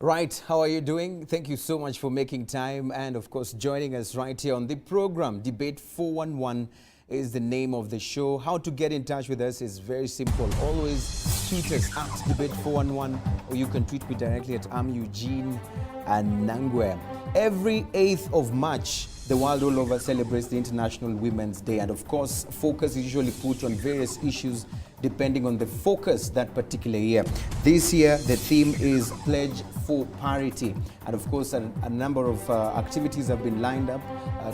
Right, how are you doing? Thank you so much for making time and of course joining us right here on the program. Debate 411 is the name of the show. How to get in touch with us is very simple. Always tweet us at Debate 411 or you can tweet me directly at Eugene Anangwe. Every 8th of March, the world all over celebrates the International Women's Day, and of course focus is usually put on various issues depending on the focus that particular year. This year the theme is Pledge for Parity, and of course a number of activities have been lined up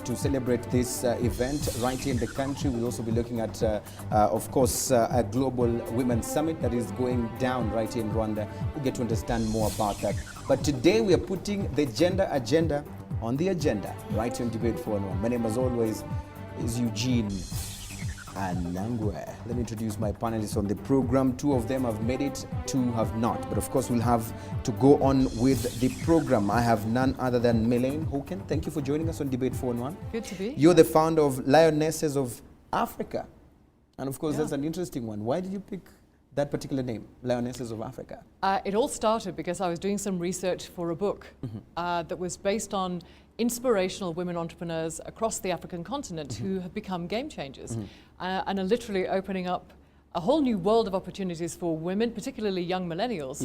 to celebrate this event right here in the country. We'll also be looking at of course a global women's summit that is going down right here in Rwanda. We'll get to understand more about that. But today we are putting the gender agenda on the agenda right here in Debate 411. My name as always is Eugene Anangwe. Let me introduce my panelists on the program. Two of them have made it, two have not. But of course we'll have to go on with the program. I have none other than Melaine Hoken. Thank you for joining us on Debate 411. Good to be. You're the founder of Lionesses of Africa. And of course that's an interesting one. Why did you pick that particular name, Lionesses of Africa? It all started because I was doing some research for a book that was based on inspirational women entrepreneurs across the African continent who have become game changers and are literally opening up a whole new world of opportunities for women, particularly young millennials,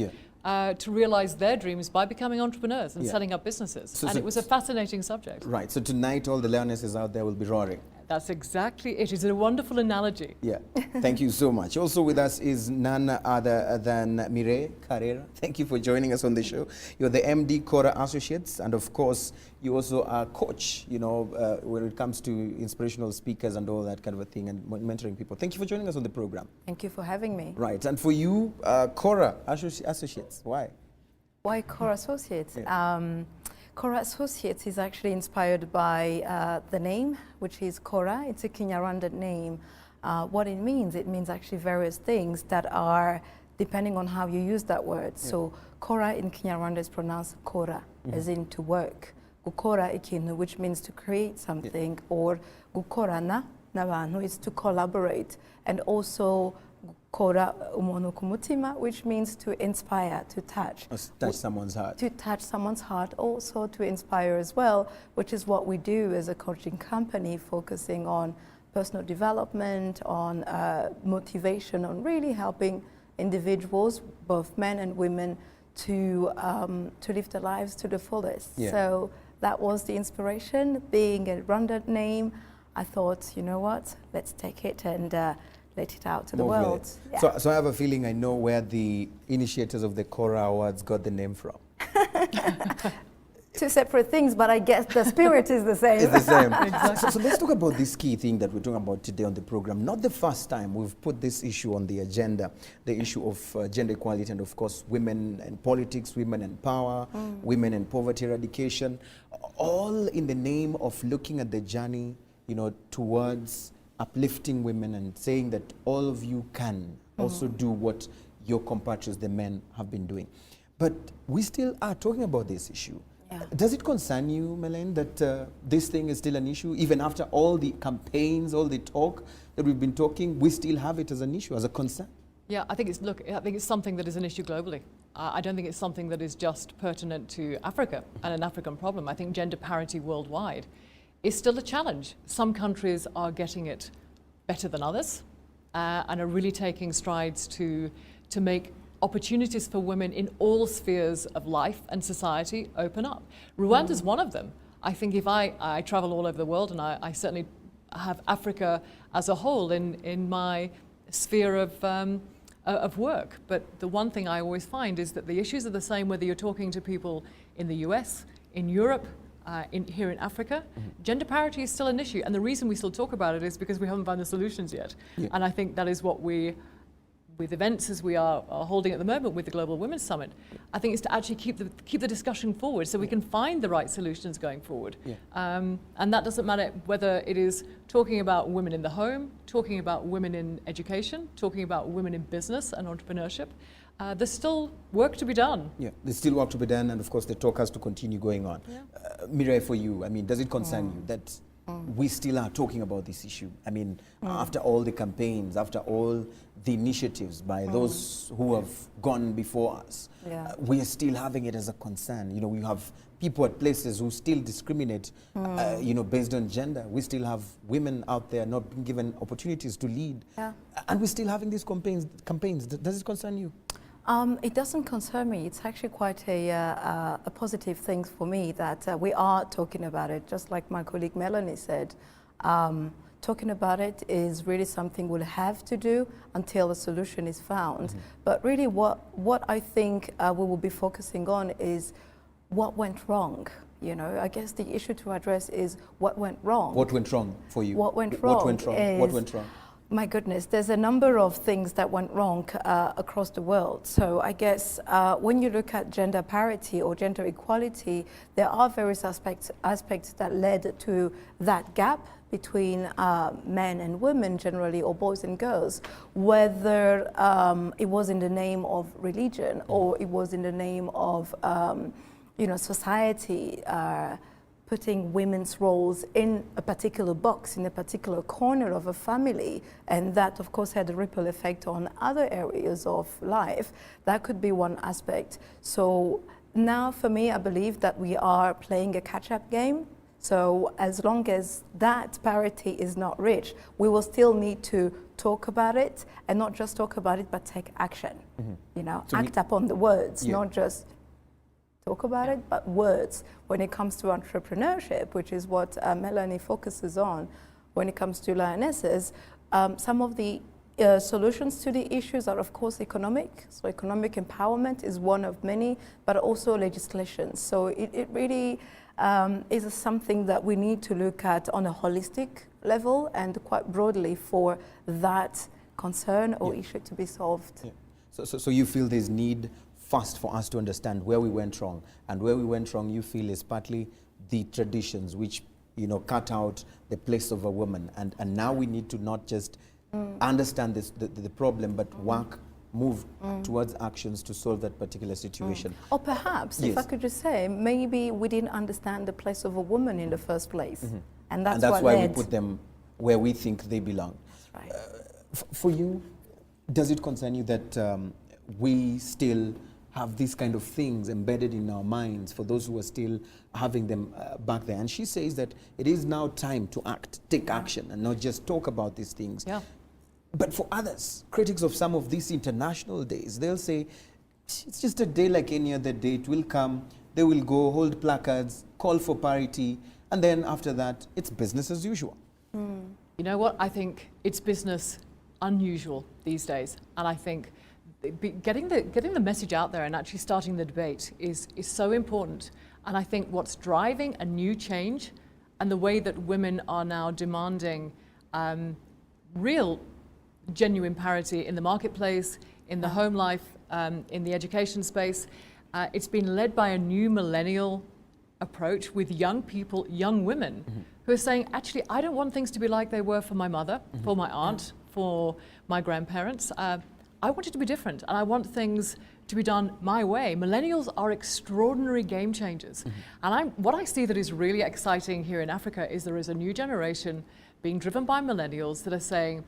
to realize their dreams by becoming entrepreneurs and setting up businesses. And it was a fascinating subject. Right, so tonight all the lionesses out there will be roaring. That's exactly it. It's a wonderful analogy. Yeah, thank you so much. Also with us is none other than Mireille Carrera. Thank you for joining us on the show. You're the MD Cora Associates, and of course you also are a coach, you know, when it comes to inspirational speakers and all that kind of a thing and mentoring people. Thank you for joining us on the program. Thank you for having me. Right, and for you, Cora Associates, why? Why Cora Associates? Yeah. Cora Associates is actually inspired by the name, which is Cora. It's a Kinyarwanda name. What it means actually various things that are depending on how you use that word. Yeah. So Cora in Kinyarwanda is pronounced Kora, as in to work. Gukora ikintu, which means to create something, or gukorana n'abantu is to collaborate, and also Kora umuntu ku mutima, which means to inspire, to touch. Touch someone's heart. To touch someone's heart, also to inspire as well, which is what we do as a coaching company, focusing on personal development, on motivation, on really helping individuals, both men and women, to live their lives to the fullest. Yeah. So that was the inspiration. Being a Rwanda name, I thought, you know what, let's take it and let it out to the world. Yeah. So I have a feeling I know where the initiators of the Cora Awards got the name from. Two separate things, but I guess the spirit is the same. It's the same. Exactly. So let's talk about this key thing that we're talking about today on the program. Not the first time we've put this issue on the agenda, the issue of gender equality and of course women and politics, women and power, women and poverty eradication, all in the name of looking at the journey, you know, towards uplifting women and saying that all of you can also do what your compatriots, the men, have been doing. But we still are talking about this issue. Yeah. Does it concern you, Melaine, that this thing is still an issue? Even after all the campaigns, all the talk that we've been talking, we still have it as an issue, as a concern? Yeah, I think it's something that is an issue globally. I don't think it's something that is just pertinent to Africa and an African problem. I think gender parity worldwide is still a challenge. Some countries are getting it better than others and are really taking strides to make opportunities for women in all spheres of life and society open up. Rwanda is one of them. I think if I travel all over the world, and I certainly have Africa as a whole in my sphere of work. But the one thing I always find is that the issues are the same whether you're talking to people in the US, in Europe, here in Africa. Gender parity is still an issue, and the reason we still talk about it is because we haven't found the solutions yet. Yeah. And I think that is what we, with events as we are holding at the moment with the Global Women's Summit, I think it's to actually keep the discussion forward so we can find the right solutions going forward. Yeah. And that doesn't matter whether it is talking about women in the home, talking about women in education, talking about women in business and entrepreneurship. There's still work to be done. Yeah, there's still work to be done, and of course the talk has to continue going on. Yeah. Mireille, for you, I mean, does it concern you that we still are talking about this issue. I mean, after all the campaigns, after all the initiatives by those who have gone before us, Yeah. we are still having it as a concern. You know, we have people at places who still discriminate, you know, based on gender. We still have women out there not being given opportunities to lead. Yeah. And we're still having these campaigns. Does it concern you? It doesn't concern me. It's actually quite a positive thing for me that we are talking about it. Just like my colleague Melanie said, talking about it is really something we'll have to do until a solution is found. But really what I think we will be focusing on is what went wrong. You know, I guess the issue to address is what went wrong. What went wrong for you? What went wrong? What went wrong? What went wrong? My goodness, there's a number of things that went wrong across the world. So I guess when you look at gender parity or gender equality, there are various aspects that led to that gap between men and women generally, or boys and girls, whether it was in the name of religion or it was in the name of you know, society putting women's roles in a particular box, in a particular corner of a family, and that of course had a ripple effect on other areas of life. That could be one aspect. So now for me, I believe that we are playing a catch-up game. So as long as that parity is not reached, we will still need to talk about it, and not just talk about it, but take action. You know, So act upon the words, Yeah. not just talk about it, but words. When it comes to entrepreneurship, which is what Melanie focuses on, when it comes to Lionesses, some of the solutions to the issues are of course economic. So economic empowerment is one of many, but also legislation. So it really is something that we need to look at on a holistic level and quite broadly for that concern or issue to be solved. Yeah. So you feel there's need first for us to understand where we went wrong, and where we went wrong, you feel, is partly the traditions which, you know, cut out the place of a woman, and now we need to not just understand the problem, but move towards actions to solve that particular situation. Or perhaps, if I Yes. could just say, maybe we didn't understand the place of a woman in the first place, and that's, And that's what why led. we put them where we think they belong. That's right. For you, does it concern you that we still have these kind of things embedded in our minds for those who are still having them back there? And she says that it is now time to act, take action, and not just talk about these things. Yeah. But for others, critics of some of these international days, they'll say, it's just a day like any other day. It will come, they will go, hold placards, call for parity, and then after that, it's business as usual. You know what? I think it's business unusual these days, and I think getting the message out there and actually starting the debate is so important. And I think what's driving a new change, and the way that women are now demanding real, genuine parity in the marketplace, in the home life, in the education space, it's been led by a new millennial approach with young people, young women, who are saying, actually, I don't want things to be like they were for my mother, for my aunt, for my grandparents. I want it to be different, and I want things to be done my way. Millennials are extraordinary game changers. And what I see that is really exciting here in Africa is there is a new generation being driven by millennials that are saying,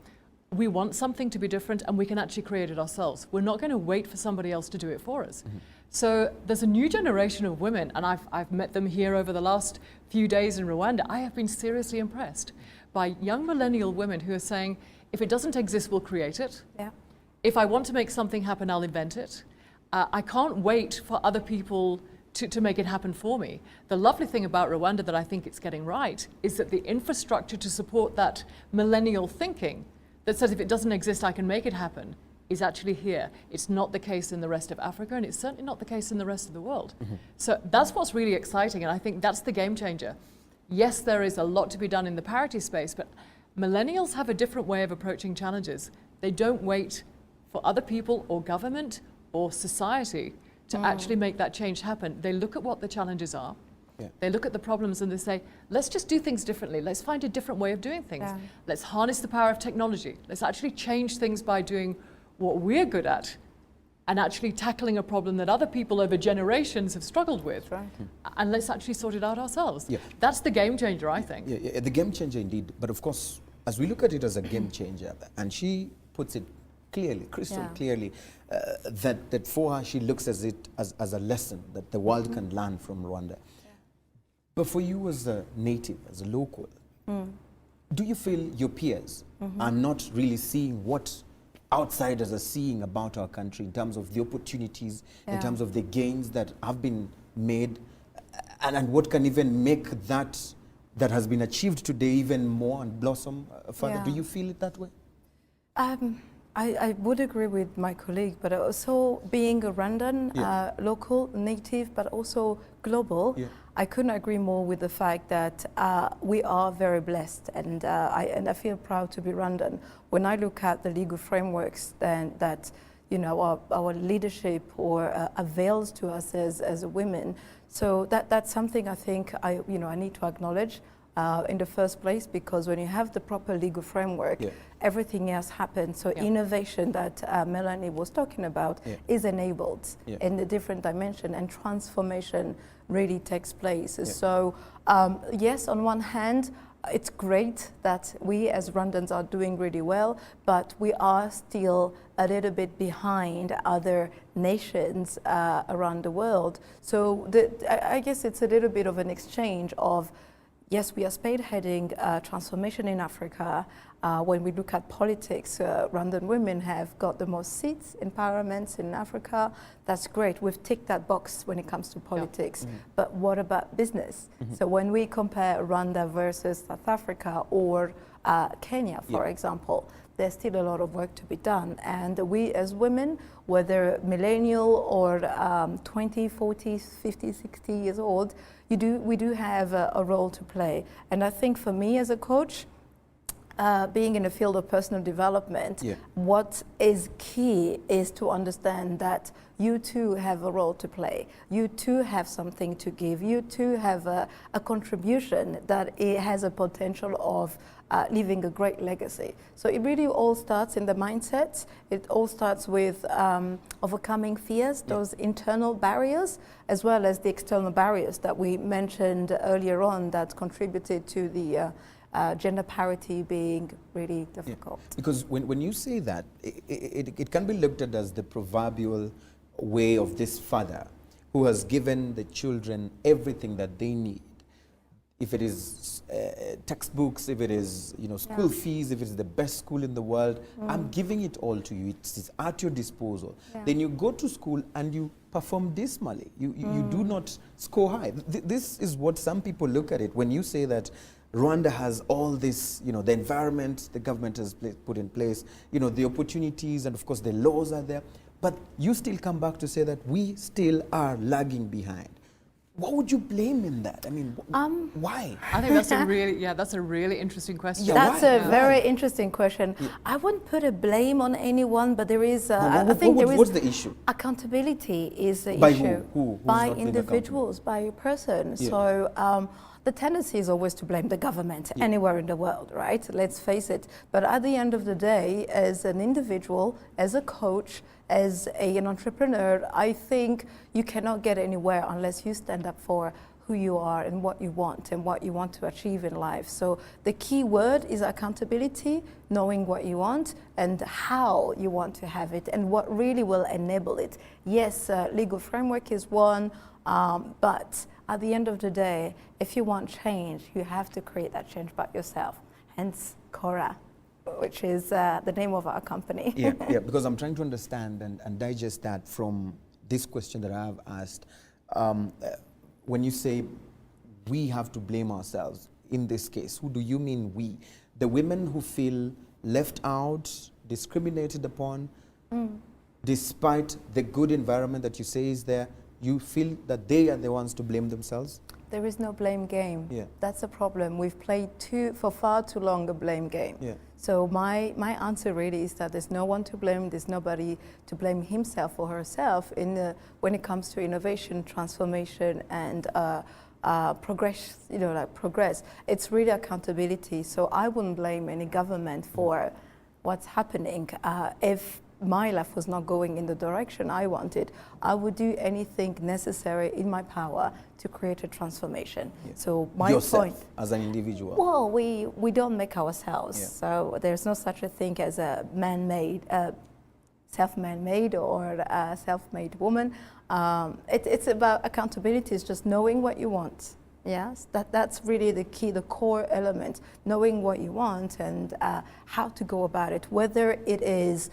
we want something to be different, and we can actually create it ourselves. We're not going to wait for somebody else to do it for us. So there's a new generation of women, and I've met them here over the last few days in Rwanda. I have been seriously impressed by young millennial women who are saying, if it doesn't exist, we'll create it. Yeah. If I want to make something happen, I'll invent it. I can't wait for other people to make it happen for me. The lovely thing about Rwanda that I think it's getting right is that the infrastructure to support that millennial thinking that says if it doesn't exist, I can make it happen, is actually here. It's not the case in the rest of Africa, and it's certainly not the case in the rest of the world. So that's what's really exciting, and I think that's the game changer. Yes, there is a lot to be done in the parity space, but millennials have a different way of approaching challenges. They don't wait for other people or government or society to actually make that change happen. They look at what the challenges are. Yeah. They look at the problems and they say, let's just do things differently. Let's find a different way of doing things. Yeah. Let's harness the power of technology. Let's actually change things by doing what we're good at and actually tackling a problem that other people over generations have struggled with. Right. And let's actually sort it out ourselves. Yeah. That's the game changer, I think. Yeah, the game changer indeed. But of course, as we look at it as a game changer, and she puts it clearly, crystal clearly, that for her, she looks at it as a lesson that the world can learn from Rwanda. But for you as a native, as a local, do you feel your peers are not really seeing what outsiders are seeing about our country in terms of the opportunities, in terms of the gains that have been made, and what can even make that has been achieved today even more and blossom further? Yeah. Do you feel it that way? I would agree with my colleague, but also being a Rwandan, local, native, but also global, I couldn't agree more with the fact that we are very blessed, and I feel proud to be Rwandan. When I look at the legal frameworks that our leadership or avails to us as women, so that's something I think I need to acknowledge. In the first place, because when you have the proper legal framework, everything else happens. So innovation that Melanie was talking about is enabled in a different dimension, and transformation really takes place. So yes, on one hand, it's great that we as Rwandans are doing really well, but we are still a little bit behind other nations around the world. So I guess it's a little bit of an exchange of, yes, we are spearheading transformation in Africa. When we look at politics, Rwandan women have got the most seats in parliaments in Africa. That's great. We've ticked that box when it comes to politics. But what about business? So when we compare Rwanda versus South Africa or Kenya, for example, there's still a lot of work to be done. And we as women, whether millennial or 20, 40, 50, 60 years old, we do have a role to play. And I think for me as a coach, being in the field of personal development, what is key is to understand that you too have a role to play. You too have something to give. You too have a contribution that it has a potential of leaving a great legacy. So it really all starts in the mindset. It all starts with overcoming fears, those internal barriers, as well as the external barriers that we mentioned earlier on that contributed to the gender parity being really difficult. Because when you say that, it can be looked at as the proverbial way of this father who has given the children everything that they need. If it is textbooks, if it is school fees, if it's the best school in the world, I'm giving it all to you. It's at your disposal. Then you go to school and you perform dismally. You do not score high. This is what some people look at it when you say that Rwanda has all this, the environment the government has put in place, the opportunities, and of course the laws are there. But you still come back to say that we still are lagging behind. What would you blame in that? I mean, why? I think that's a really interesting question. That's a very interesting question. I wouldn't put a blame on anyone, but there is, what's the issue? Accountability is the by issue. Who? By individuals, by a person. So the tendency is always to blame the government anywhere in the world, right? Let's face it. But at the end of the day, as an individual, as a coach, as an entrepreneur, I think you cannot get anywhere unless you stand up for who you are and what you want to achieve in life. So the key word is accountability, knowing what you want and how you want to have it and what really will enable it. Yes, legal framework is one, but at the end of the day, if you want change, you have to create that change by yourself. Hence, Cora, which is the name of our company. Because I'm trying to understand and digest that from this question that I have asked. When you say we have to blame ourselves, in this case, who do you mean we? The women who feel left out, discriminated upon, despite the good environment that you say is there, you feel that they are the ones to blame themselves? There is no blame game. That's a problem. We've played for far too long a blame game. So my answer really is that there's no one to blame. There's nobody to blame himself or herself when it comes to innovation, transformation, and progress. Progress. It's really accountability. So I wouldn't blame any government for what's happening. If my life was not going in the direction I wanted, I would do anything necessary in my power to create a transformation. Yeah. So my Yourself, point, as an individual. well, we don't make ourselves. Yeah. So there's no such a thing as a man-made, self-man-made or a self-made woman. It's about accountability. It's just knowing what you want. Yes, that's really the key, the core element, knowing what you want and how to go about it, whether it is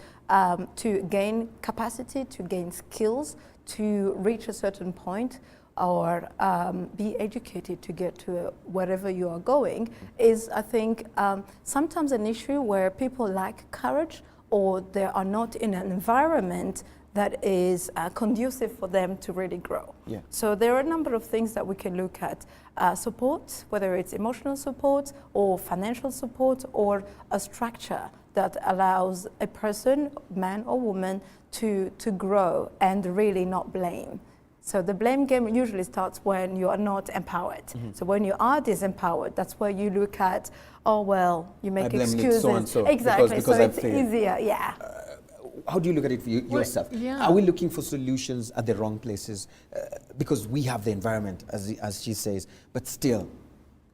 to gain capacity, to gain skills, to reach a certain point, or be educated to get to wherever you are going, is, I think, sometimes an issue where people lack courage or they are not in an environment that is conducive for them to really grow. Yeah. So there are a number of things that we can look at. Support, whether it's emotional support or financial support or a structure that allows a person, man or woman, to grow and really not blame. So the blame game usually starts when you are not empowered. So when you are disempowered, that's where you look at, oh, well, you make I blame excuses. so and so Exactly, because so I it's failed. easier, yeah. How do you look at it for yourself? yeah. Are we looking for solutions at the wrong places? Because we have the environment, as she says, but still,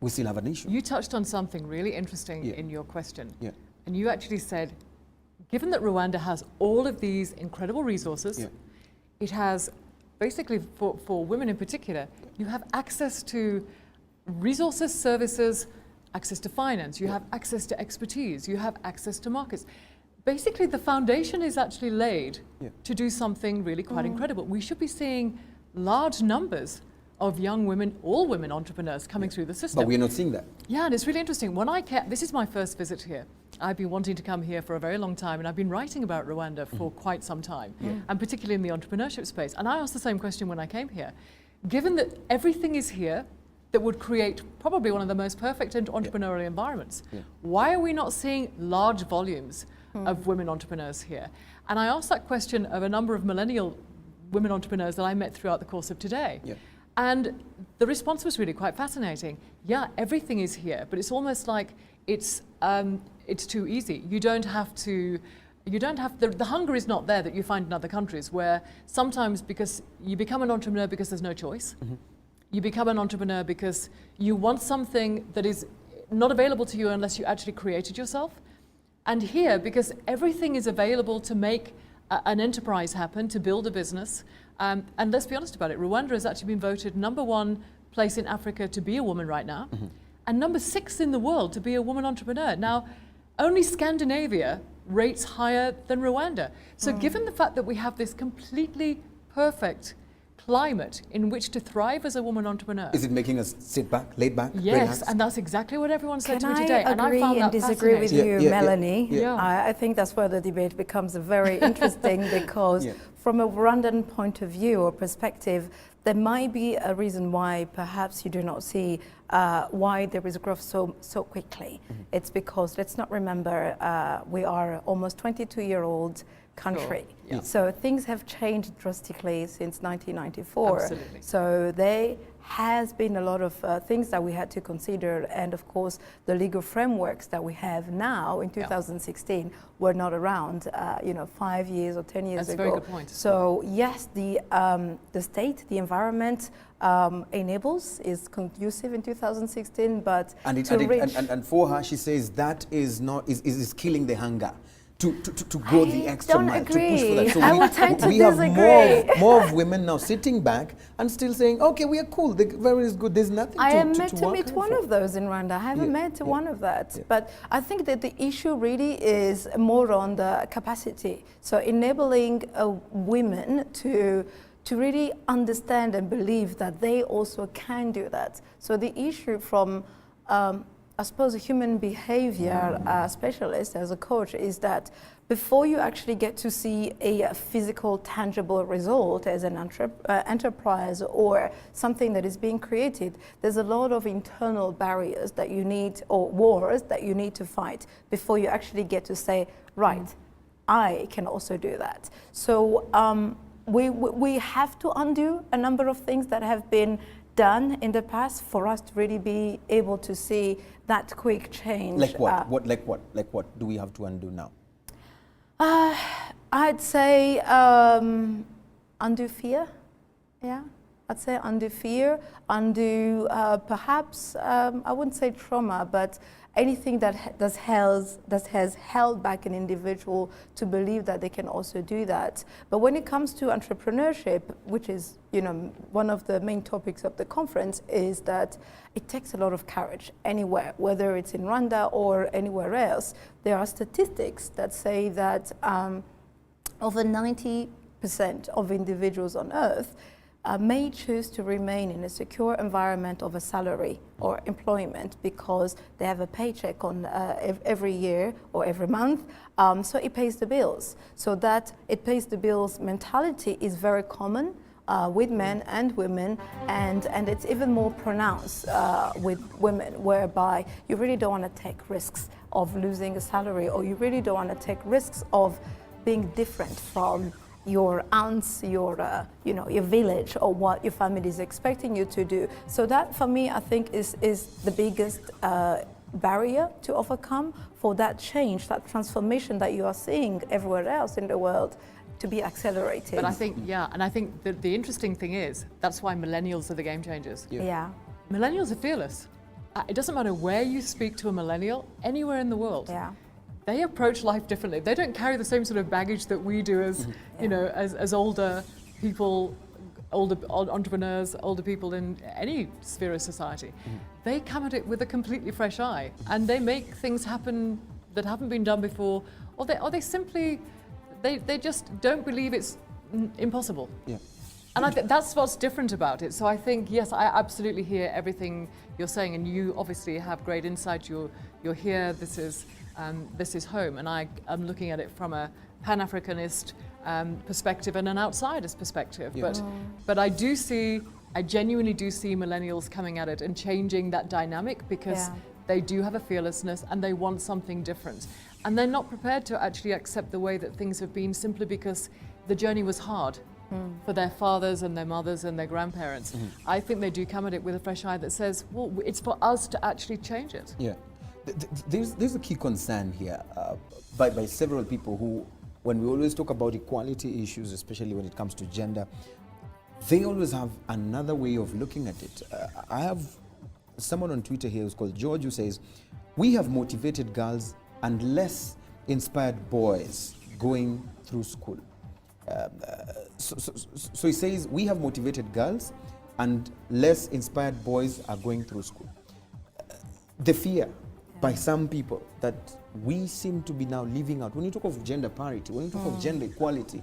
we still have an issue. You touched on something really interesting Yeah. in your question. Yeah. And you actually said, given that Rwanda has all of these incredible resources, Yeah. it has basically, for women in particular, you have access to resources, services, access to finance, you have access to expertise, you have access to markets. Basically, the foundation is actually laid Yeah. to do something really quite incredible. We should be seeing large numbers of young women, all women entrepreneurs coming through the system. But we're not seeing that. Yeah, and it's really interesting. When I came, this is my first visit here. I've been wanting to come here for a very long time, and I've been writing about Rwanda for quite some time, and particularly in the entrepreneurship space. And I asked the same question when I came here. Given that everything is here that would create probably one of the most perfect entrepreneurial environments, why are we not seeing large volumes of women entrepreneurs here? And I asked that question of a number of millennial women entrepreneurs that I met throughout the course of today. Yeah. And the response was really quite fascinating. Yeah, everything is here, but it's almost like it's too easy. You don't have to, the hunger is not there that you find in other countries, where sometimes because you become an entrepreneur because there's no choice. You become an entrepreneur because you want something that is not available to you unless you actually create it yourself. And here, because everything is available to make an enterprise happen, to build a business, and let's be honest about it, Rwanda has actually been voted #1 place in Africa to be a woman right now, and #6 in the world to be a woman entrepreneur. Now, only Scandinavia rates higher than Rwanda. So given the fact that we have this completely perfect climate in which to thrive as a woman entrepreneur. Is it making us sit back, laid back, Yes, relaxed? and that's exactly what everyone said Can to me today. I And I agree found and that disagree with fascinating. you, Yeah, yeah, Melanie? yeah. I think that's where the debate becomes very interesting because Yeah. from a Rwandan point of view or perspective, there might be a reason why perhaps you do not see why there is growth so quickly. It's because, let's not remember, we are almost 22-year-old country. Sure, yeah. So things have changed drastically since 1994. Absolutely. So there has been a lot of things that we had to consider, and of course the legal frameworks that we have now in 2016 were not around 5 years or 10 years That's a ago. very good point. So yes, the state, the environment enables, is conducive in 2016, but And for her, she says that is killing the hunger. To go the extra don't mile, to push for that. agree. So I would tend to we have disagree. more of women now sitting back and still saying, okay, we are cool, the very is good, there's nothing I to am to meant to work meet hard one for. of those in Rwanda. I haven't Yeah, met yeah, one of that. yeah. But I think that the issue really is more on the capacity. So enabling women to really understand and believe that they also can do that. So the issue from, I suppose, a human behavior specialist as a coach is that before you actually get to see a physical, tangible result as an enterprise or something that is being created, there's a lot of internal barriers that you need, or wars that you need to fight before you actually get to say, right, I can also do that. So we have to undo a number of things that have been done in the past for us to really be able to see that quick change. Like what? Like what do we have to undo now? I'd say undue fear. Yeah, I'd say undue fear, undue perhaps I wouldn't say trauma, but anything that has held back an individual to believe that they can also do that. But when it comes to entrepreneurship, which is one of the main topics of the conference, is that it takes a lot of courage anywhere, whether it's in Rwanda or anywhere else. There are statistics that say that over 90% of individuals on Earth may choose to remain in a secure environment of a salary or employment because they have a paycheck on every year or every month, so it pays the bills. So that it pays the bills mentality is very common with men and women, and it's even more pronounced with women, whereby you really don't want to take risks of losing a salary, or you really don't want to take risks of being different from your aunts, your village, or what your family is expecting you to do. So that, for me, I think is the biggest barrier to overcome for that change, that transformation that you are seeing everywhere else in the world to be accelerated. But I think, and I think that the interesting thing is, that's why millennials are the game changers. Yeah. Millennials are fearless. It doesn't matter where you speak to a millennial, anywhere in the world. Yeah. They approach life differently. They don't carry the same sort of baggage that we do as, as older people, older entrepreneurs, older people in any sphere of society. They come at it with a completely fresh eye, and they make things happen that haven't been done before, or they simply, they just don't believe it's impossible. Yeah. And I think that's what's different about it. So I think, yes, I absolutely hear everything you're saying, and you obviously have great insight. You're here. This is home, and I'm looking at it from a Pan-Africanist perspective and an outsider's perspective. Yeah. But I genuinely do see millennials coming at it and changing that dynamic, because they do have a fearlessness and they want something different. And they're not prepared to actually accept the way that things have been, simply because the journey was hard for their fathers and their mothers and their grandparents. I think they do come at it with a fresh eye that says, well, it's for us to actually change it. Yeah. There's a key concern here by several people who, when we always talk about equality issues, especially when it comes to gender, they always have another way of looking at it. I have someone on Twitter here who's called George, who says, we have motivated girls and less inspired boys going through school. So he says, we have motivated girls and less inspired boys are going through school. The fear by some people that we seem to be now living out. When you talk of gender parity, when you talk of gender equality,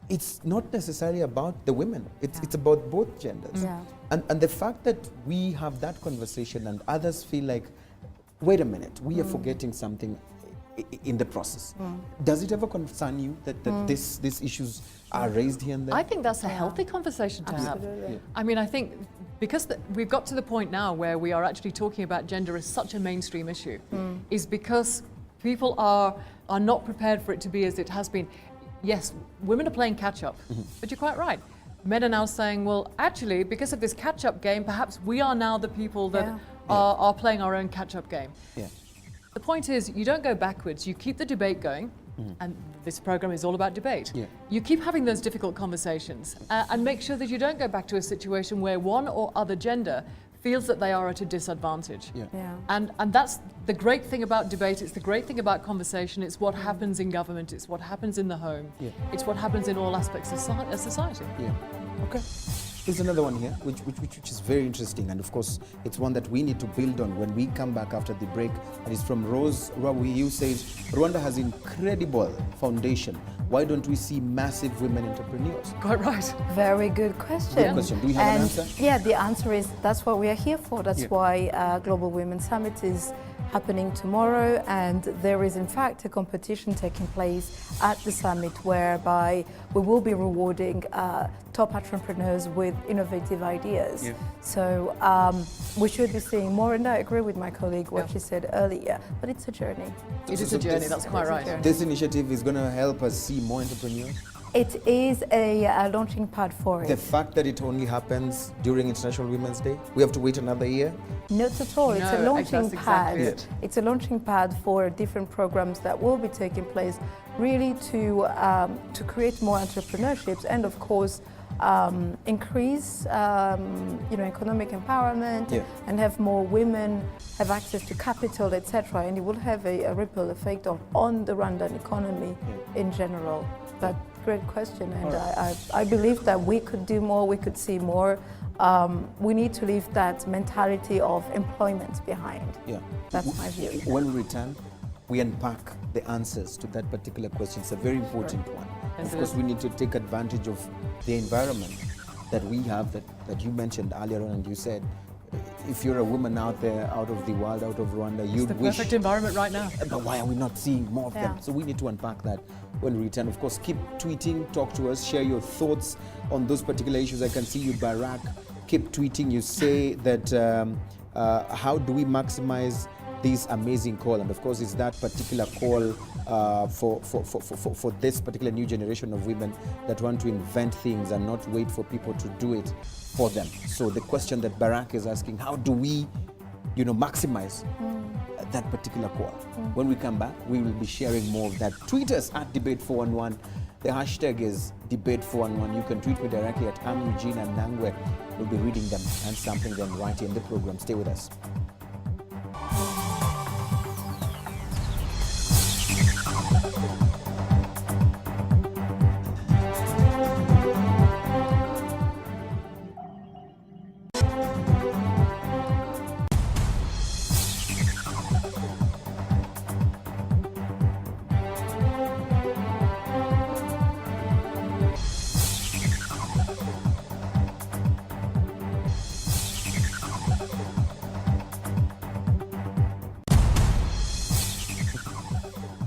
it's not necessarily about the women. It's about both genders. Yeah. And the fact that we have that conversation and others feel like, wait a minute, we are forgetting something in the process. Does it ever concern you that these issues are raised here and there? I think that's a healthy conversation to have. Yeah. I mean, I think because we've got to the point now where we are actually talking about gender as such a mainstream issue, is because people are not prepared for it to be as it has been. Yes, women are playing catch up, but you're quite right. Men are now saying, well, actually, because of this catch up game, perhaps we are now the people that are playing our own catch up game. Yeah. The point is, you don't go backwards, you keep the debate going, and this program is all about debate. Yeah. You keep having those difficult conversations and make sure that you don't go back to a situation where one or other gender feels that they are at a disadvantage. Yeah. Yeah. And that's the great thing about debate, it's the great thing about conversation, it's what happens in government, it's what happens in the home, it's what happens in all aspects of society. Yeah. Okay. There's another one here, which is very interesting, and of course, it's one that we need to build on when we come back after the break. And it's from Rose Rawi, who says, Rwanda has incredible foundation. Why don't we see massive women entrepreneurs? Quite right. Very good question. Good question. Do we have an answer? Yeah, the answer is that's what we are here for. That's why Global Women's Summit is happening tomorrow, and there is in fact a competition taking place at the summit whereby we will be rewarding top entrepreneurs with innovative ideas. Yeah. So we should be seeing more, and I agree with my colleague what she said earlier, but it's a journey. It is a journey, that's quite right. This initiative is going to help us see more entrepreneurs? It is a launching pad for The it. fact that it only happens during International Women's Day, we have to wait another year? Not at all. It's a No, launching that's pad. exactly it. It's a launching pad for different programs that will be taking place, really to create more entrepreneurships and, of course, increase economic empowerment Yeah. and have more women have access to capital, etc. And it will have a ripple effect on the Rwandan economy in general. But great question, and I believe that we could do more. We could see more. We need to leave that mentality of employment behind. Yeah. That's my view. When we return, we unpack the answers to that particular question. It's a very important one. Yes, Of it course, is. we need to take advantage of the environment that we have, that you mentioned earlier on, and you said, if you're a woman out there, out of the world, out of Rwanda, It's you'd the wish, perfect environment right now. but why are we not seeing more of them? Yeah. So we need to unpack that when we return. Of course, keep tweeting, talk to us, share your thoughts on those particular issues. I can see you, Barak, keep tweeting. You say that how do we maximize this amazing call? And of course, it's that particular call for this particular new generation of women that want to invent things and not wait for people to do it for them. So the question that Barak is asking, how do we maximize that particular call? When we come back, we will be sharing more of that. Tweet us at Debate411. The hashtag is Debate411. You can tweet me directly at Eugene and Nangwe. We'll be reading them and sampling them right here in the program. Stay with us.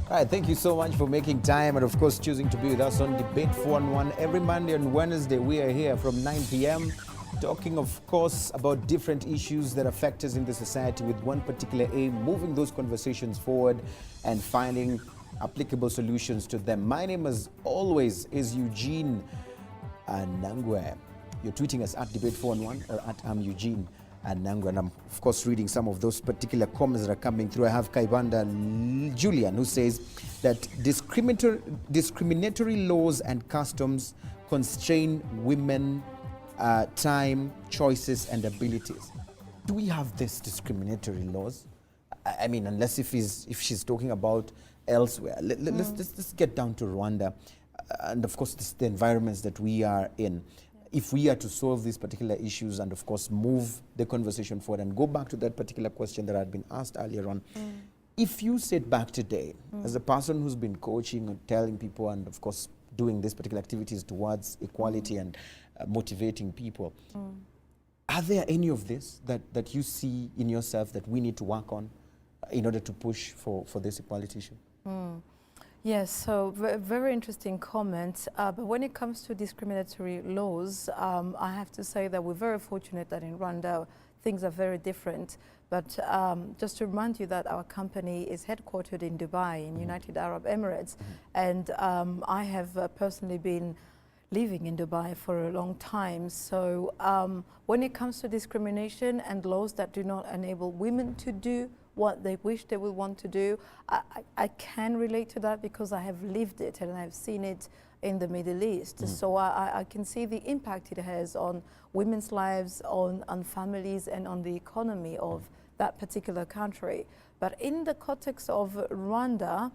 All right, thank you so much for making time and, of course, choosing to be with us on Debate 411. Every Monday and Wednesday, we are here from 9 p.m. talking, of course, about different issues that affect us in the society with one particular aim, moving those conversations forward and finding applicable solutions to them. My name, as always, is Eugene Nangwe. You're tweeting us at Debate 411 or at Eugene and Nangwe, and I'm of course reading some of those particular comments that are coming through. I have Kaibanda Julian, who says that discriminatory laws and customs constrain women time, choices, and abilities. Do we have these discriminatory laws? I mean, unless if she's talking about elsewhere. Let's get down to Rwanda, and of course the environments that we are in. If we are to solve these particular issues and, of course, move the conversation forward and go back to that particular question that had been asked earlier on, if you sit back today as a person who's been coaching and telling people and, of course, doing these particular activities towards equality and motivating people, are there any of this that you see in yourself that we need to work on in order to push for this equality issue? Yes, so very interesting comment. But when it comes to discriminatory laws, I have to say that we're very fortunate that in Rwanda things are very different. But just to remind you that our company is headquartered in Dubai, in United Arab Emirates, and I have personally been living in Dubai for a long time. So when it comes to discrimination and laws that do not enable women to do what they wish they would want to do, I can relate to that because I have lived it and I've seen it in the Middle East. So I can see the impact it has on women's lives, on families, and on the economy of that particular country. But in the context of Rwanda,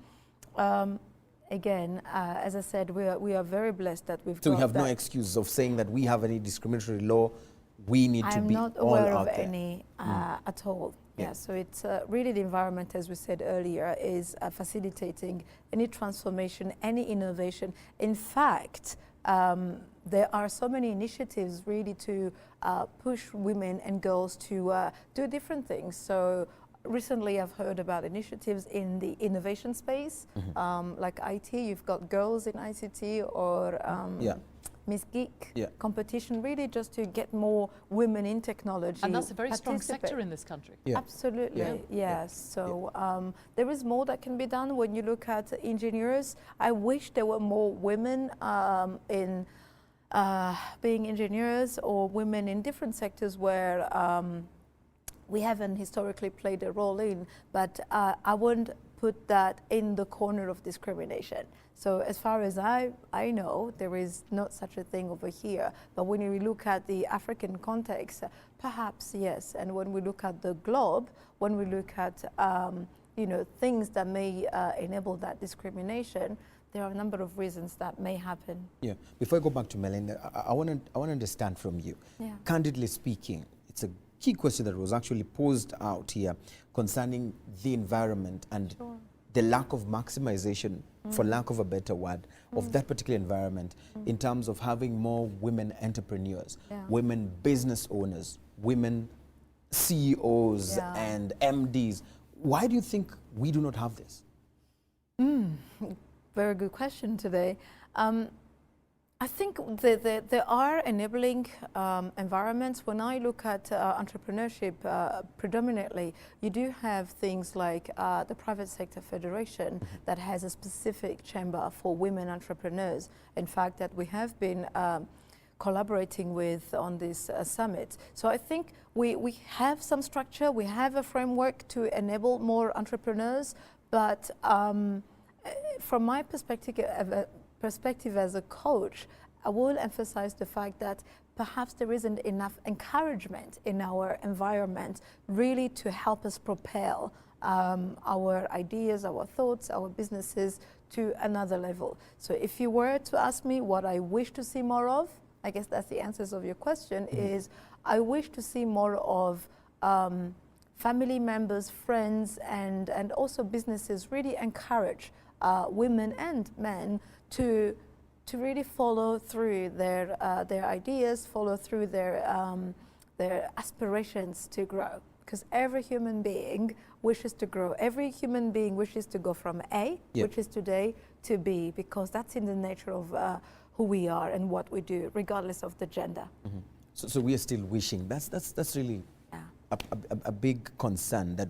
again, as I said, we are very blessed that we've got So we have that. no excuse of saying that we have any discriminatory law. We need to I'm be not all aware out of there. any at all. Yeah. Yeah, so it's really the environment, as we said earlier, is facilitating any transformation, any innovation. In fact, there are so many initiatives really to push women and girls to do different things. So recently I've heard about initiatives in the innovation space, like IT. You've got girls in ICT or Yeah. Miss Geek Yeah. competition, really just to get more women in technology. And that's a very strong participate. sector in this country. Yeah. Absolutely, Yeah. yes. So there is more that can be done when you look at engineers. I wish there were more women in being engineers, or women in different sectors where we haven't historically played a role in, but I wouldn't put that in the corner of discrimination. So as far as I know, there is not such a thing over here. But when you look at the African context, perhaps yes. And when we look at the globe, when we look at things that may enable that discrimination, there are a number of reasons that may happen. Yeah. Before I go back to Melinda, I want to understand from you. Yeah. Candidly speaking, it's a key question that was actually posed out here concerning the environment and Sure. the lack of maximization, for lack of a better word, of that particular environment in terms of having more women entrepreneurs, Yeah. women business owners, women CEOs Yeah. and MDs. Why do you think we do not have this? Very good question today. I think there are enabling environments. When I look at entrepreneurship predominantly, you do have things like the Private Sector Federation that has a specific chamber for women entrepreneurs. In fact, that we have been collaborating with on this summit. So I think we have some structure, we have a framework to enable more entrepreneurs, but from my perspective as a coach, I will emphasize the fact that perhaps there isn't enough encouragement in our environment really to help us propel our ideas, our thoughts, our businesses to another level. So if you were to ask me what I wish to see more of, I guess that's the answers of your question, is I wish to see more of family members, friends, and also businesses really encourage women and men to really follow through their ideas, follow through their aspirations to grow. Because every human being wishes to grow. Every human being wishes to go from A, Yep. which is today, to B, because that's in the nature of who we are and what we do, regardless of the gender. So we are still wishing. That's really Yeah. a big concern, that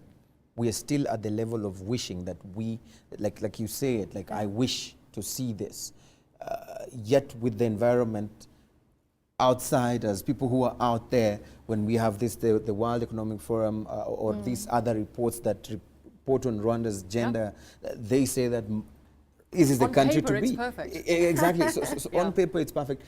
we are still at the level of wishing, that we, like you say it, like I wish to see this. Yet with the environment, outsiders, people who are out there, when we have this, the World Economic Forum or these other reports that report on Rwanda's gender, they say that this is the On country paper, to be. it's perfect. Exactly. So Yeah. on paper, it's perfect.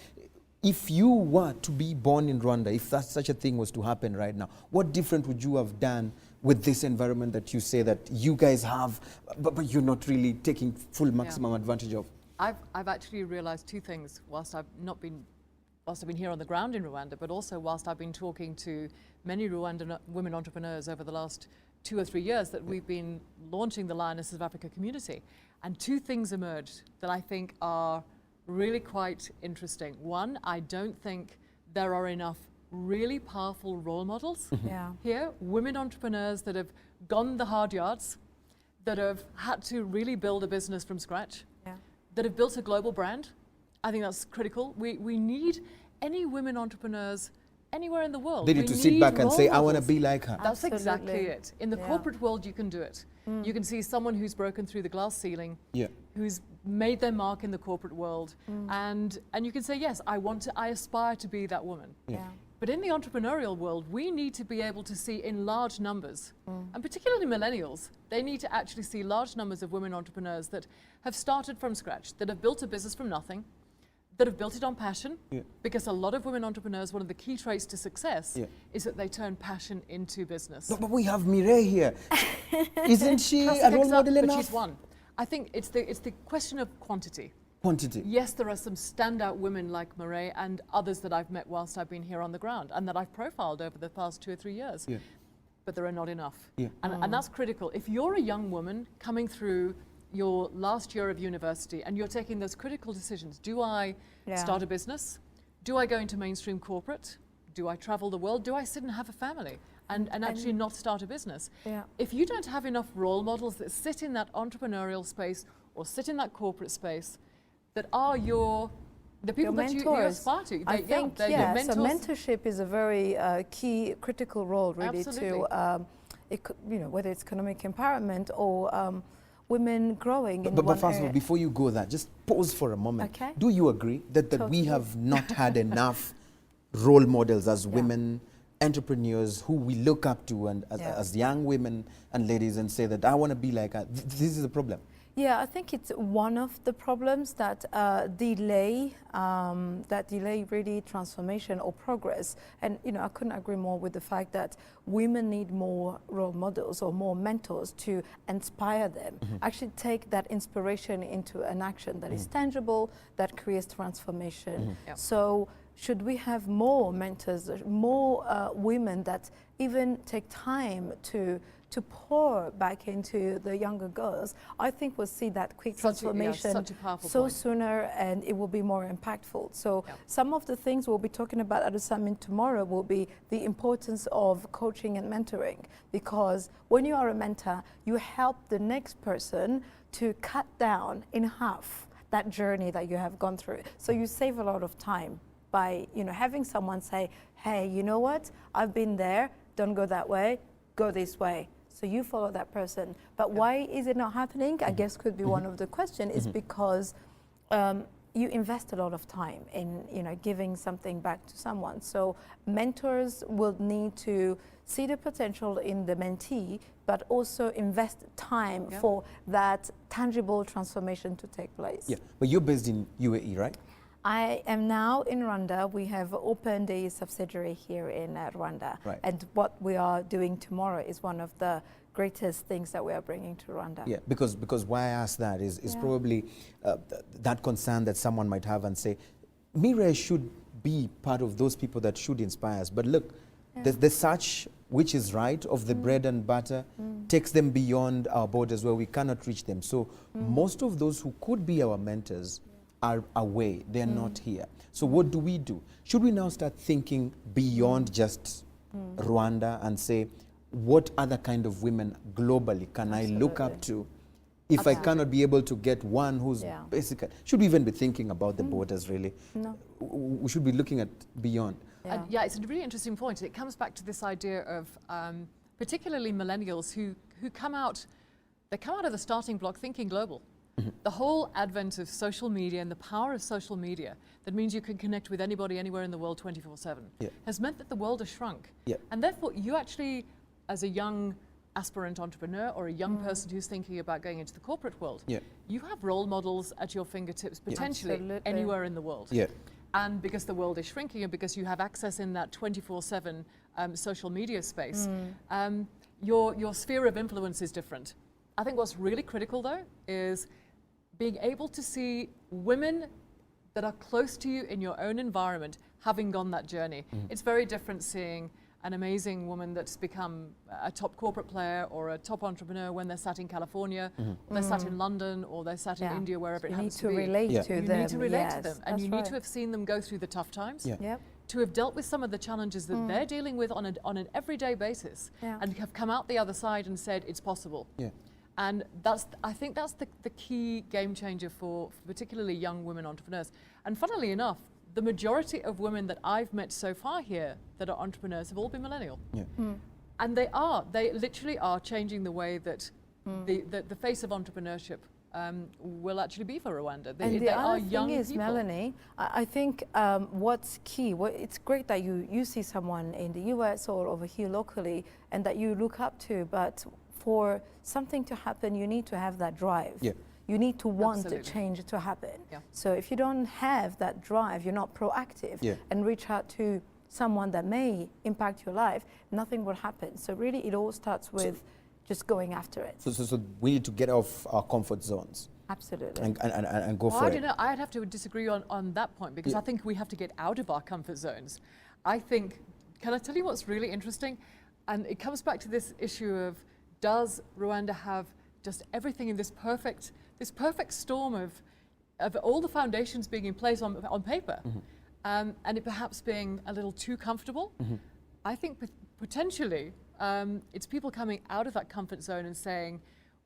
If you were to be born in Rwanda, if such a thing was to happen right now, what different would you have done with this environment that you say that you guys have, but you're not really taking full maximum advantage of? I've actually realized two things whilst I've been here on the ground in Rwanda, but also whilst I've been talking to many Rwandan women entrepreneurs over the last 2 or 3 years that we've been launching the Lionesses of Africa community. And two things emerged that I think are really quite interesting. One, I don't think there are enough really powerful role models Yeah. here, women entrepreneurs that have gone the hard yards, that have had to really build a business from scratch, Yeah. that have built a global brand. I think that's critical. We need any women entrepreneurs anywhere in the world. They need We to sit back and role say, I want to models. be like her. That's exactly Absolutely. it. In the Yeah. corporate world, you can do it. You can see someone who's broken through the glass ceiling, Yeah. who's made their mark in the corporate world, and you can say, yes, I aspire to be that woman. Yeah. But in the entrepreneurial world, we need to be able to see in large numbers, and particularly millennials, they need to actually see large numbers of women entrepreneurs that have started from scratch, that have built a business from nothing, that have built it on passion, Yeah. because a lot of women entrepreneurs, one of the key traits to success Yeah. is that they turn passion into business. No, but we have Mireille here. Isn't she That's a role exact- model but enough? she's one. I think it's the question of quantity. Quantity. Yes, there are some standout women like Mireille and others that I've met whilst I've been here on the ground and that I've profiled over the past 2 or 3 years. Yeah. But there are not enough. Yeah. And that's critical. If you're a young woman coming through your last year of university and you're taking those critical decisions, do I Yeah. start a business? Do I go into mainstream corporate? Do I travel the world? Do I sit and have a family and actually not start a business? Yeah. If you don't have enough role models that sit in that entrepreneurial space or sit in that corporate space that are your The people your that you mentors. aspire to. I They- think, they're yeah, your so mentors. mentorship is a very key, critical role really Absolutely. to, whether it's economic empowerment or women growing in But one first of all, area. before you go there, just pause for a moment. Okay. Do you agree that we Totally. have not had enough role models as Yeah. women, entrepreneurs who we look up to and as young women and ladies and say that I want to be like her? This is the problem. Yeah, I think it's one of the problems that delay really transformation or progress. And I couldn't agree more with the fact that women need more role models or more mentors to inspire them. Actually, take that inspiration into an action that is tangible, that creates transformation. Yep. So, should we have more mentors, more women that even take time to pour back into the younger girls? I think we'll see that quick transformation such a powerful so point. sooner, and it will be more impactful. So Yep. some of the things we'll be talking about at the summit tomorrow will be the importance of coaching and mentoring, because when you are a mentor, you help the next person to cut down in half that journey that you have gone through. So you save a lot of time by having someone say, hey, you know what, I've been there, don't go that way, go this way. So you follow that person. But why is it not happening? I guess could be one of the questions, is because you invest a lot of time in giving something back to someone. So mentors will need to see the potential in the mentee, but also invest time for that tangible transformation to take place. Yeah, but you're based in UAE, right? I am now in Rwanda. We have opened a subsidiary here in Rwanda. Right. And what we are doing tomorrow is one of the greatest things that we are bringing to Rwanda. Yeah, because why I ask that is probably that concern that someone might have and say, Mireille should be part of those people that should inspire us. But look, the search which is right of the bread and butter takes them beyond our borders where we cannot reach them. So most of those who could be our mentors are away, they're not here. So what do we do? Should we now start thinking beyond just Rwanda and say, what other kind of women globally can I look up to if I cannot be able to get one who's basically, should we even be thinking about the borders really? No. We should be looking at beyond. Yeah. And it's a really interesting point. It comes back to this idea of particularly millennials who come out of the starting block thinking global. The whole advent of social media and the power of social media that means you can connect with anybody anywhere in the world 24/7 has meant that the world has shrunk. Yeah. And therefore you actually, as a young aspirant entrepreneur or a young person who's thinking about going into the corporate world, you have role models at your fingertips potentially Absolutely. anywhere in the world. Yeah. And because the world is shrinking and because you have access in that 24/7 social media space, your sphere of influence is different. I think what's really critical though is being able to see women that are close to you in your own environment having gone that journey. It's very different seeing an amazing woman that's become a top corporate player or a top entrepreneur when they're sat in California, or they're sat in London, or they're sat in India, wherever it happens to be. You need to relate to You them. need to relate yes, to them, and that's you need right. to have seen them go through the tough times, Yep. to have dealt with some of the challenges that they're dealing with on an everyday basis, and have come out the other side and said it's possible. Yeah. And I think that's the key game changer for particularly young women entrepreneurs. And funnily enough, the majority of women that I've met so far here that are entrepreneurs have all been millennial. Yeah. And they literally are changing the way that the face of entrepreneurship will actually be for Rwanda. And They the are other young thing is, people. Melanie, I think what's key, it's great that you see someone in the US or over here locally and that you look up to, but for something to happen, you need to have that drive. Yeah. You need to want the Absolutely. change to happen. Yeah. So if you don't have that drive, you're not proactive and reach out to someone that may impact your life, nothing will happen. So really it all starts with just going after it. So we need to get off our comfort zones Absolutely. and go Well, for I it. don't know. I'd have to disagree on that point because I think we have to get out of our comfort zones. I think, can I tell you what's really interesting? And it comes back to this issue of, does Rwanda have just everything in this perfect storm of all the foundations being in place on paper, and it perhaps being a little too comfortable? I think potentially it's people coming out of that comfort zone and saying,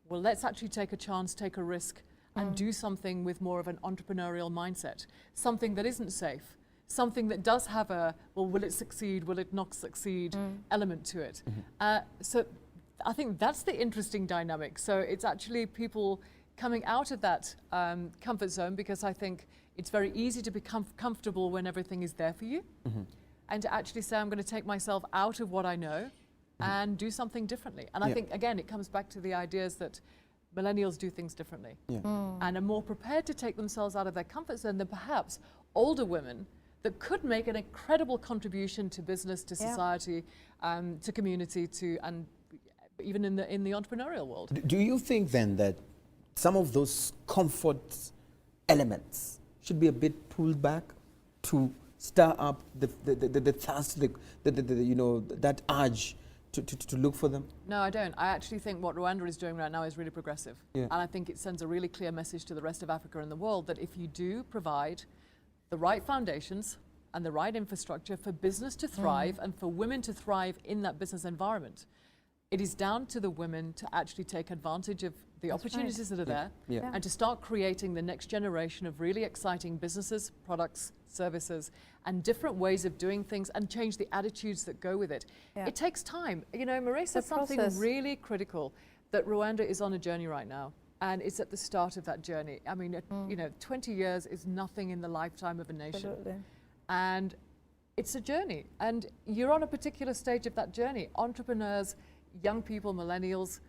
well, let's actually take a chance, take a risk, and do something with more of an entrepreneurial mindset, something that isn't safe, something that does have a, well, will it succeed, will it not succeed element to it. So I think that's the interesting dynamic. So it's actually people coming out of that comfort zone, because I think it's very easy to become comfortable when everything is there for you, and to actually say, I'm going to take myself out of what I know and do something differently. And I think, again, it comes back to the ideas that millennials do things differently and are more prepared to take themselves out of their comfort zone than perhaps older women that could make an incredible contribution to business, to society, to community, and even in the entrepreneurial world. Do you think then that some of those comfort elements should be a bit pulled back to stir up the thirst, you know, that urge to look for them? No, I don't. I actually think what Rwanda is doing right now is really progressive. Yeah. And I think it sends a really clear message to the rest of Africa and the world that if you do provide the right foundations and the right infrastructure for business to thrive and for women to thrive in that business environment, it is down to the women to actually take advantage of the opportunities that are there and to start creating the next generation of really exciting businesses, products, services, and different ways of doing things, and change the attitudes that go with it. It takes time. You know, Marie said something really critical, that Rwanda is on a journey right now, and it's at the start of that journey. I mean, you know, 20 years is nothing in the lifetime of a nation. Absolutely. And it's a journey, and you're on a particular stage of that journey. Entrepreneurs, young people, millennials,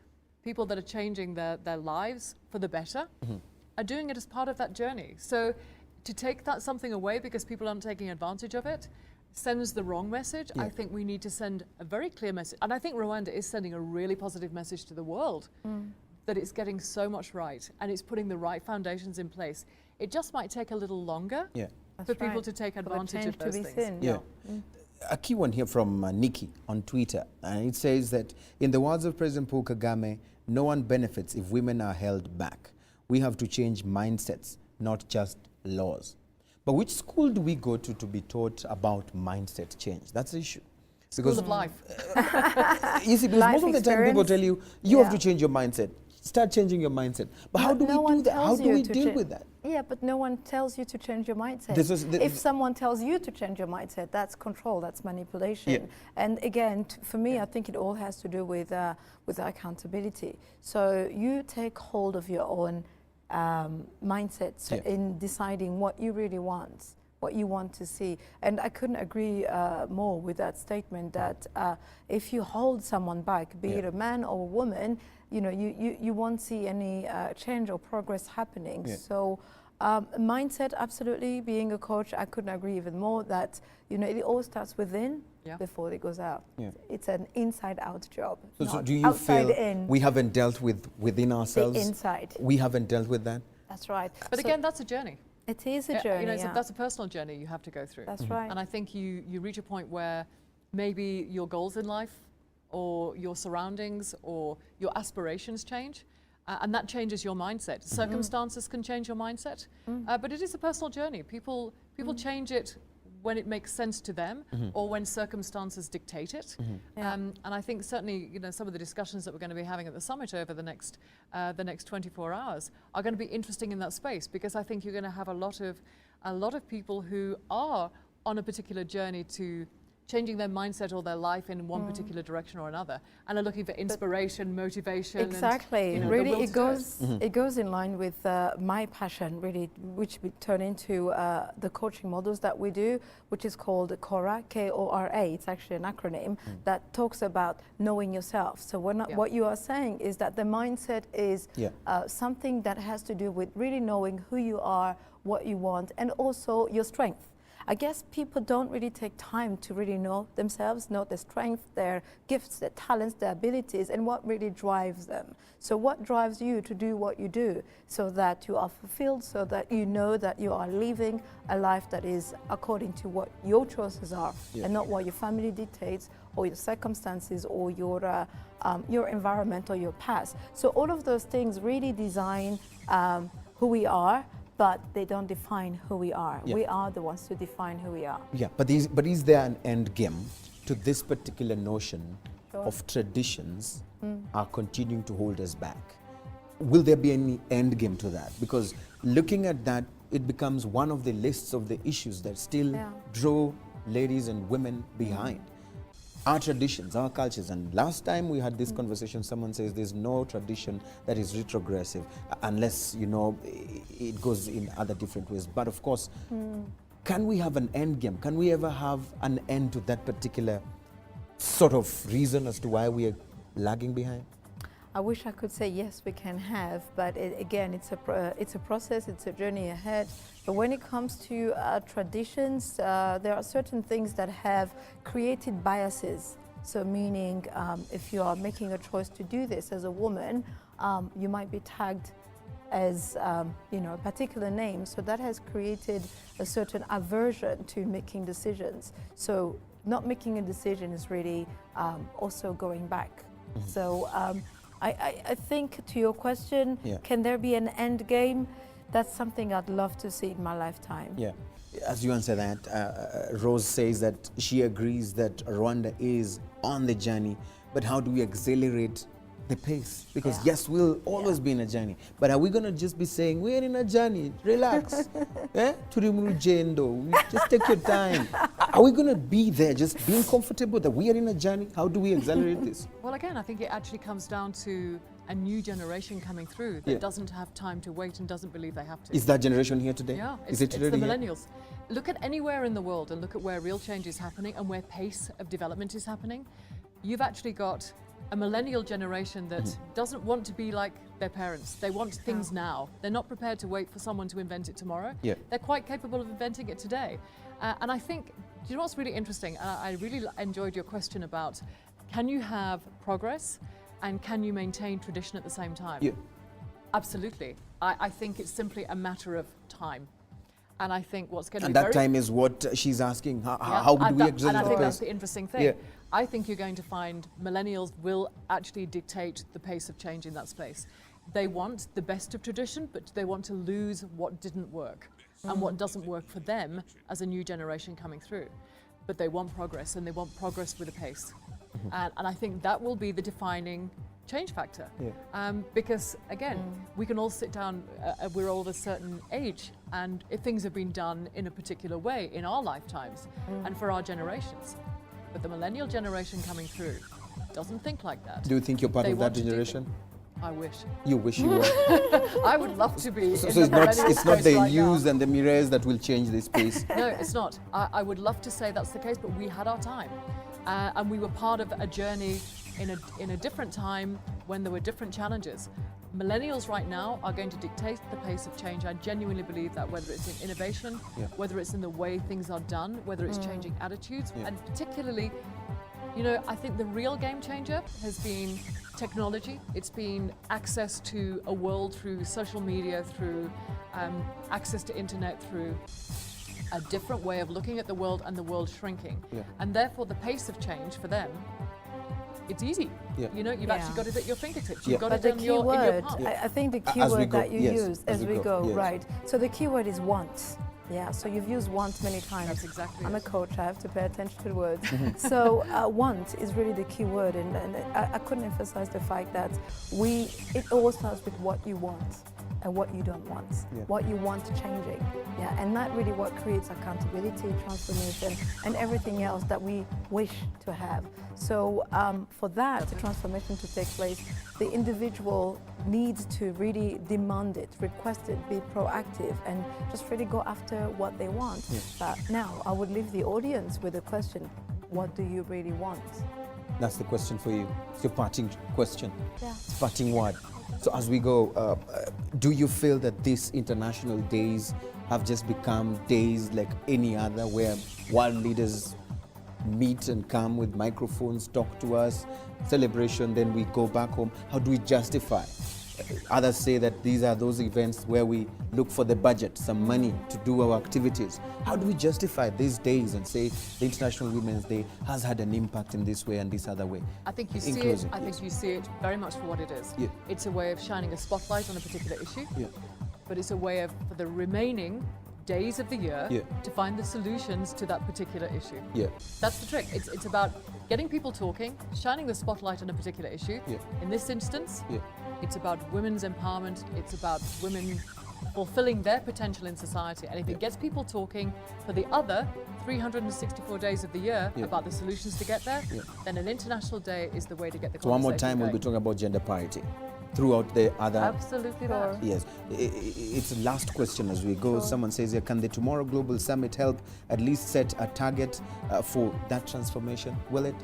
people that are changing their lives for the better, are doing it as part of that journey. So to take that something away because people aren't taking advantage of it sends the wrong message. I think we need to send a very clear message. And I think Rwanda is sending a really positive message to the world that it's getting so much right and it's putting the right foundations in place. It just might take a little longer for people to take advantage of those things. A key one here from Nikki on Twitter, and it says that in the words of President Paul Kagame, no one benefits if women are held back. We have to change mindsets, not just laws. But which school do we go to be taught about mindset change? That's the issue. School of life. You see, because most of the time people tell you, you have to change your mindset. Start changing your mindset. But how do we do that? How do we deal with that? Yeah, but no one tells you to change your mindset. If someone tells you to change your mindset, that's control, that's manipulation. And again, for me, I think it all has to do with accountability. So you take hold of your own mindset in deciding what you really want, what you want to see. And I couldn't agree more with that statement that if you hold someone back, be it a man or a woman, you know, you won't see any change or progress happening. So mindset, absolutely. Being a coach, I couldn't agree even more that, you know, it all starts within before it goes out. It's an inside-out job. So do you feel we haven't dealt with within ourselves? The inside. We haven't dealt with that? That's right. But again, that's a journey. It is a journey, you know, that's a personal journey you have to go through. That's right. And I think you reach a point where maybe your goals in life or your surroundings or your aspirations change, and that changes your mindset. Circumstances can change your mindset, but it is a personal journey. People change it when it makes sense to them or when circumstances dictate it. And I think certainly, you know, some of the discussions that we're going to be having at the summit over the next 24 hours are going to be interesting in that space, because I think you're going to have a lot of people who are on a particular journey to changing their mindset or their life in one particular direction or another, and are looking for inspiration, motivation. Exactly. And, you know, really, it goes in line with my passion, really, which we turn into the coaching models that we do, which is called KORA, K-O-R-A. It's actually an acronym that talks about knowing yourself. So what you are saying is that the mindset is something that has to do with really knowing who you are, what you want, and also your strength. I guess people don't really take time to really know themselves, know their strengths, their gifts, their talents, their abilities, and what really drives them. So what drives you to do what you do, so that you are fulfilled, so that you know that you are living a life that is according to what your choices are, and not what your family dictates, or your circumstances, or your environment, or your past. So all of those things really design who we are, but they don't define who we are. We are the ones to define who we are. Yeah, but is there an end game to this particular notion of traditions are continuing to hold us back? will there be any end game to that? Because looking at that, it becomes one of the lists of the issues that still draw ladies and women behind. Our traditions, our cultures. And last time we had this conversation, someone says there's no tradition that is retrogressive unless, you know, it goes in other different ways. But of course, can we have an end game? Can we ever have an end to that particular sort of reason as to why we are lagging behind? I wish I could say yes, we can have, but again, it's a process, it's a journey ahead. But when it comes to traditions, there are certain things that have created biases. So meaning, if you are making a choice to do this as a woman, you might be tagged as you know, a particular name. So that has created a certain aversion to making decisions. So not making a decision is really also going back. So. I think to your question, can there be an end game? That's something I'd love to see in my lifetime. Yeah. As you answer that, Rose says that she agrees that Rwanda is on the journey, but how do we accelerate the pace? Because yes, we'll always be in a journey, but are we going to just be saying, we're in a journey, relax, just take your time? Are we going to be there just being comfortable that we are in a journey? How do we accelerate this? Well, again, I think it actually comes down to a new generation coming through that doesn't have time to wait and doesn't believe they have to. Is that generation here today? Yeah, is it it's the millennials. Look at anywhere in the world and look at where real change is happening and where pace of development is happening. You've actually got a millennial generation that doesn't want to be like their parents. They want things now. They're not prepared to wait for someone to invent it tomorrow. Yeah. They're quite capable of inventing it today. And I think, do you know what's really interesting? I really enjoyed your question about, can you have progress and can you maintain tradition at the same time? Yeah. Absolutely. I think it's simply a matter of time. And I think what's going to be And that time is what she's asking. How do we accelerate And I think the that's pace? the interesting thing. Yeah. I think you're going to find millennials will actually dictate the pace of change in that space. They want the best of tradition, but they want to lose what didn't work and what doesn't work for them as a new generation coming through. But they want progress, and they want progress with a pace. And I think that will be the defining change factor. Because again, we can all sit down, we're all of a certain age, and if things have been done in a particular way in our lifetimes and for our generations. But the millennial generation coming through doesn't think like that. Do you think you're part They of that want to do generation? I wish. You wish you were. I would love to be. So in it's the not millennial it's not space the right now. Yous and the Mires that will change this space. No, it's not. I would love to say that's the case, but we had our time. And we were part of a journey in a different time when there were different challenges. Millennials right now are going to dictate the pace of change. I genuinely believe that, whether it's in innovation, whether it's in the way things are done, whether it's changing attitudes, and particularly, you know, I think the real game changer has been technology. It's been access to a world through social media, through access to internet, through a different way of looking at the world and the world shrinking. And therefore the pace of change for them, it's easy. You know, you've actually got it at your fingertips. You've got But it the in key your word, palm. I think the key As we word go, that you use as as we we go, go, right. So the key word is want. Yeah, so you've used want many times. That's exactly I'm a it. coach, I have to pay attention to the words. So want is really the key word, and I couldn't emphasize the fact that it all starts with what you want and what you don't want, what you want changing. Yeah, and that really what creates accountability, transformation, and everything else that we wish to have. So for that, the transformation to take place, the individual needs to really demand it, request it, be proactive, and just really go after what they want. But now, I would leave the audience with a question: what do you really want? That's the question for you. It's your parting question. Yeah. It's parting word. So as we go, do you feel that these international days have just become days like any other, where world leaders meet and come with microphones, talk to us, celebration, then we go back home? How do we justify? Others say that these are those events where we look for the budget, some money to do our activities. How do we justify these days and say the International Women's Day has had an impact in this way and this other way? I think you In see closing, it. I think you see it very much for what it is. It's a way of shining a spotlight on a particular issue, but it's a way of, for the remaining days of the year, to find the solutions to that particular issue. That's the trick. It's about getting people talking, shining the spotlight on a particular issue. In this instance, It's about women's empowerment. It's about women fulfilling their potential in society. And if it gets people talking for the other 364 days of the year about the solutions to get there, then an international day is the way to get the So one more time, conversation we'll be going. talking about gender parity throughout the other. Absolutely that. Yes. It's the last question as we go. Someone says here, can the Tomorrow Global Summit help at least set a target for that transformation? Will it?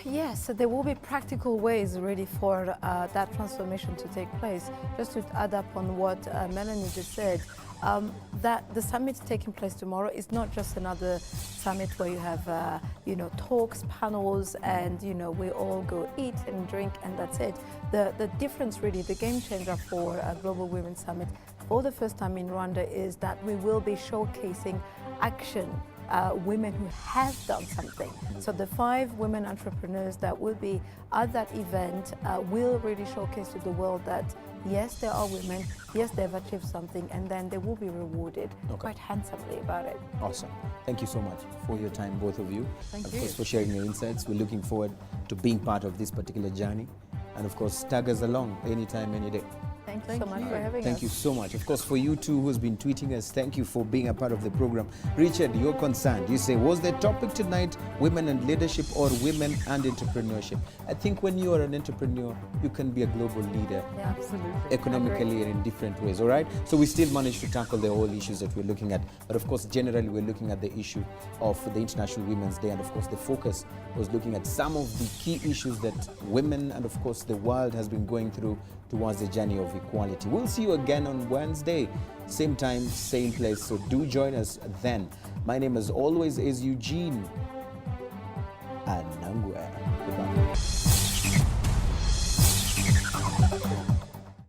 Yes, so there will be practical ways really for that transformation to take place. Just to add up on what Melanie just said, that the summit taking place tomorrow is not just another summit where you have, talks, panels, and, we all go eat and drink and that's it. The difference really, the game changer for a Global Women's Summit for the first time in Rwanda is that we will be showcasing action. Women who have done something. So the 5 women entrepreneurs that will be at that event will really showcase to the world that yes, there are women, yes, they've achieved something, and then they will be rewarded quite handsomely about it. Awesome. Thank you so much for your time, both of you. Thank Of you. course, for sharing your insights. We're looking forward to being part of this particular journey. And of course, tag us along anytime, any day. Thank you Thank so much you. for having us. Thank you so much. Of course, for you too who's been tweeting us, thank you for being a part of the program. Richard, you're concerned. You say, was the topic tonight women and leadership or women and entrepreneurship? I think when you are an entrepreneur, you can be a global leader Yeah. Absolutely. economically and in different ways, all right? So we still managed to tackle the whole issues that we're looking at. But of course, generally, we're looking at the issue of the International Women's Day. And of course, the focus was looking at some of the key issues that women and of course the world has been going through towards the journey of equality. We'll see you again on Wednesday, same time, same place. So do join us then. My name as always is Eugene Anangwe. Goodbye.